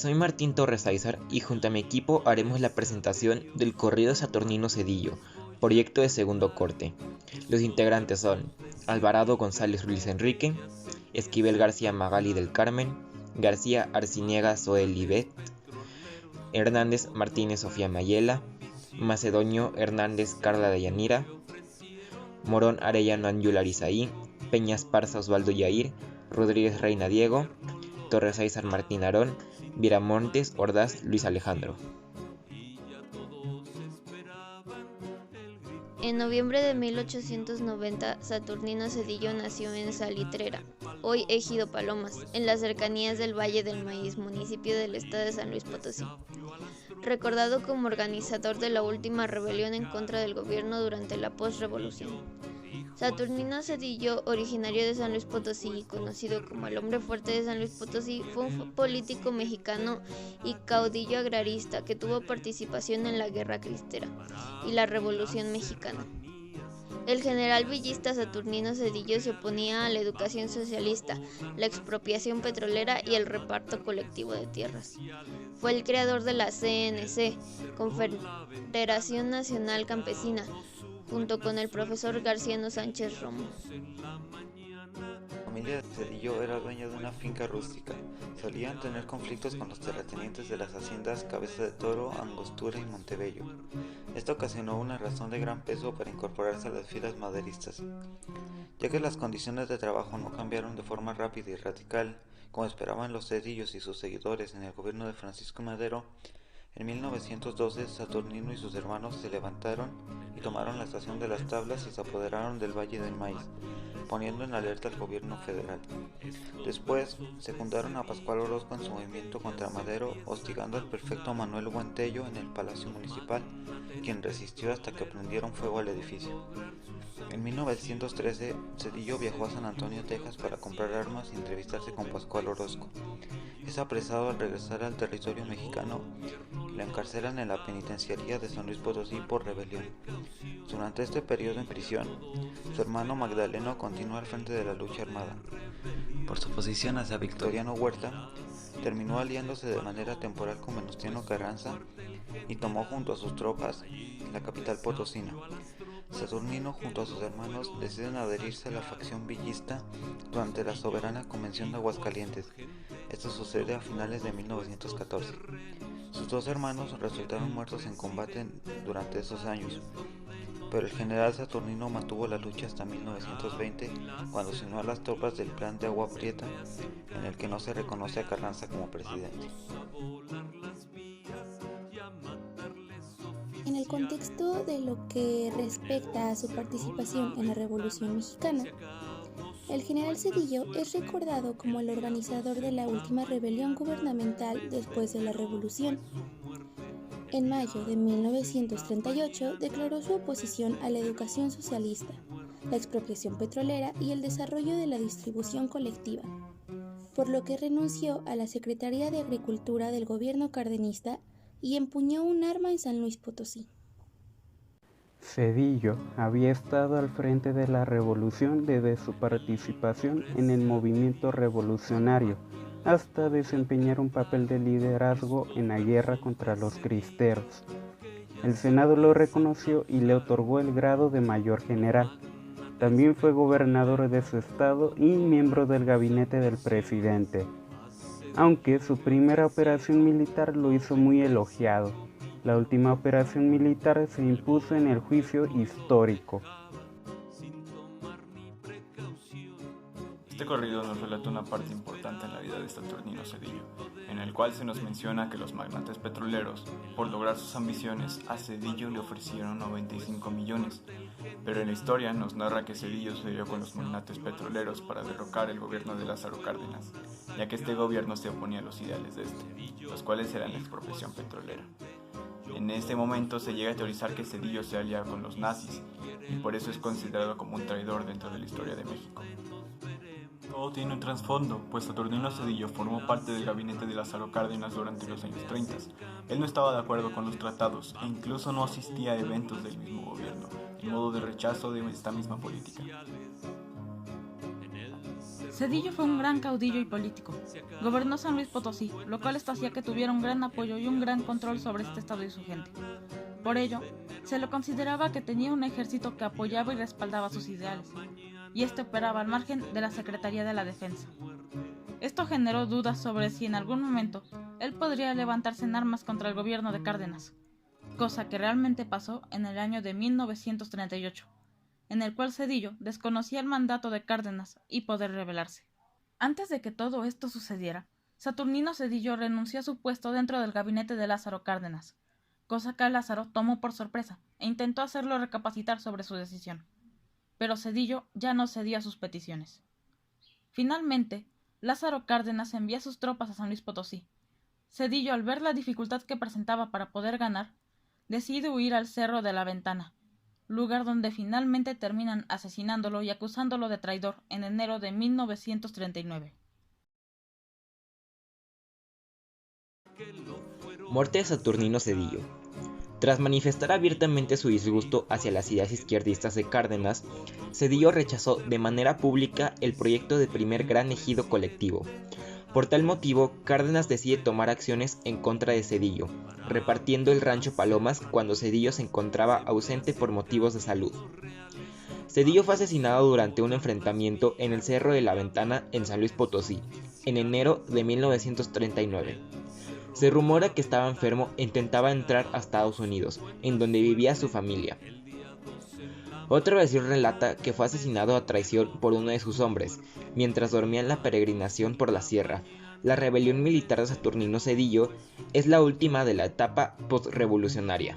Soy Martín Torres Aizar y junto a mi equipo haremos la presentación del corrido Saturnino Cedillo, proyecto de segundo corte. Los integrantes son Alvarado González Ruiz Enrique, Esquivel García Magali del Carmen, García Arciniega Zoel Libet, Hernández Martínez Sofía Mayela, Macedonio Hernández Carla Deyanira, Morón Arellano Ángel Arizaí, Peñas Parza Osvaldo Yair, Rodríguez Reina Diego, Torres Aizar Martín Aarón, Viramontes Ordaz Luis Alejandro. En noviembre de 1890, Saturnino Cedillo nació en Salitrera, hoy Ejido Palomas, en las cercanías del Valle del Maíz, municipio del estado de San Luis Potosí. Recordado como organizador de la última rebelión en contra del gobierno durante la postrevolución. Saturnino Cedillo, originario de San Luis Potosí y conocido como el hombre fuerte de San Luis Potosí, fue un político mexicano y caudillo agrarista que tuvo participación en la Guerra Cristera y la Revolución Mexicana. El general villista Saturnino Cedillo se oponía a la educación socialista, la expropiación petrolera y el reparto colectivo de tierras. Fue el creador de la CNC, Confederación Nacional Campesina, junto con el profesor Garciano Sánchez Romo. La familia de Cedillo era dueña de una finca rústica. Solían tener conflictos con los terratenientes de las haciendas Cabeza de Toro, Angostura y Montebello. Esto ocasionó una razón de gran peso para incorporarse a las filas maderistas. Ya que las condiciones de trabajo no cambiaron de forma rápida y radical, como esperaban los Cedillos y sus seguidores en el gobierno de Francisco Madero, en 1912 Saturnino y sus hermanos se levantaron y tomaron la estación de Las Tablas y se apoderaron del Valle del Maíz, poniendo en alerta al gobierno federal. Después secundaron a Pascual Orozco en su movimiento contra Madero, hostigando al prefecto Manuel Buentello en el Palacio Municipal, quien resistió hasta que prendieron fuego al edificio. En 1913, Cedillo viajó a San Antonio, Texas para comprar armas y entrevistarse con Pascual Orozco. Es apresado al regresar al territorio mexicano y lo encarcelan en la penitenciaría de San Luis Potosí por rebelión. Durante este periodo en prisión, su hermano Magdaleno continúa al frente de la lucha armada. Por su oposición hacia Victoriano Huerta, terminó aliándose de manera temporal con Venustiano Carranza y tomó junto a sus tropas la capital potosina. Saturnino junto a sus hermanos deciden adherirse a la facción villista durante la Soberana Convención de Aguascalientes. Esto sucede a finales de 1914. Sus dos hermanos resultaron muertos en combate durante esos años, pero el general Saturnino mantuvo la lucha hasta 1920, cuando se unió a las tropas del Plan de Agua Prieta, en el que no se reconoce a Carranza como presidente. En el contexto de lo que respecta a su participación en la Revolución Mexicana, el general Cedillo es recordado como el organizador de la última rebelión gubernamental después de la Revolución. En mayo de 1938 declaró su oposición a la educación socialista, la expropiación petrolera y el desarrollo de la distribución colectiva, por lo que renunció a la Secretaría de Agricultura del gobierno cardenista y empuñó un arma en San Luis Potosí. Cedillo había estado al frente de la revolución desde su participación en el movimiento revolucionario hasta desempeñar un papel de liderazgo en la guerra contra los cristeros. El Senado lo reconoció y le otorgó el grado de mayor general. También fue gobernador de su estado y miembro del gabinete del presidente, aunque su primera operación militar lo hizo muy elogiado. La última operación militar se impuso en el Juicio Histórico. Este corrido nos relata una parte importante en la vida de Saturnino Cedillo, en el cual se nos menciona que los magnates petroleros, por lograr sus ambiciones, a Cedillo le ofrecieron 95 millones, pero en la historia nos narra que Cedillo se dio con los magnates petroleros para derrocar el gobierno de Lázaro Cárdenas, ya que este gobierno se oponía a los ideales de este, los cuales eran la expropiación petrolera. En este momento se llega a teorizar que Cedillo se alía con los nazis y por eso es considerado como un traidor dentro de la historia de México. Todo tiene un trasfondo, pues Saturnino Cedillo formó parte del gabinete de Lázaro Cárdenas durante los años 30. Él no estaba de acuerdo con los tratados e incluso no asistía a eventos del mismo gobierno, en modo de rechazo de esta misma política. Cedillo fue un gran caudillo y político. Gobernó San Luis Potosí, lo cual esto hacía que tuviera un gran apoyo y un gran control sobre este estado y su gente. Por ello, se lo consideraba que tenía un ejército que apoyaba y respaldaba sus ideales, y este operaba al margen de la Secretaría de la Defensa. Esto generó dudas sobre si en algún momento él podría levantarse en armas contra el gobierno de Cárdenas, cosa que realmente pasó en el año de 1938, en el cual Cedillo desconocía el mandato de Cárdenas y poder rebelarse. Antes de que todo esto sucediera, Saturnino Cedillo renunció a su puesto dentro del gabinete de Lázaro Cárdenas, cosa que a Lázaro tomó por sorpresa e intentó hacerlo recapacitar sobre su decisión. Pero Cedillo ya no cedía a sus peticiones. Finalmente, Lázaro Cárdenas envía sus tropas a San Luis Potosí. Cedillo, al ver la dificultad que presentaba para poder ganar, decide huir al Cerro de la Ventana, lugar donde finalmente terminan asesinándolo y acusándolo de traidor en enero de 1939. Muerte de Saturnino Cedillo. Tras manifestar abiertamente su disgusto hacia las ideas izquierdistas de Cárdenas, Cedillo rechazó de manera pública el proyecto de primer gran ejido colectivo. Por tal motivo, Cárdenas decide tomar acciones en contra de Cedillo, repartiendo el rancho Palomas cuando Cedillo se encontraba ausente por motivos de salud. Cedillo fue asesinado durante un enfrentamiento en el Cerro de la Ventana en San Luis Potosí, en enero de 1939. Se rumora que estaba enfermo e intentaba entrar a Estados Unidos, en donde vivía su familia. Otra versión relata que fue asesinado a traición por uno de sus hombres, mientras dormía en la peregrinación por la sierra. La rebelión militar de Saturnino Cedillo es la última de la etapa postrevolucionaria.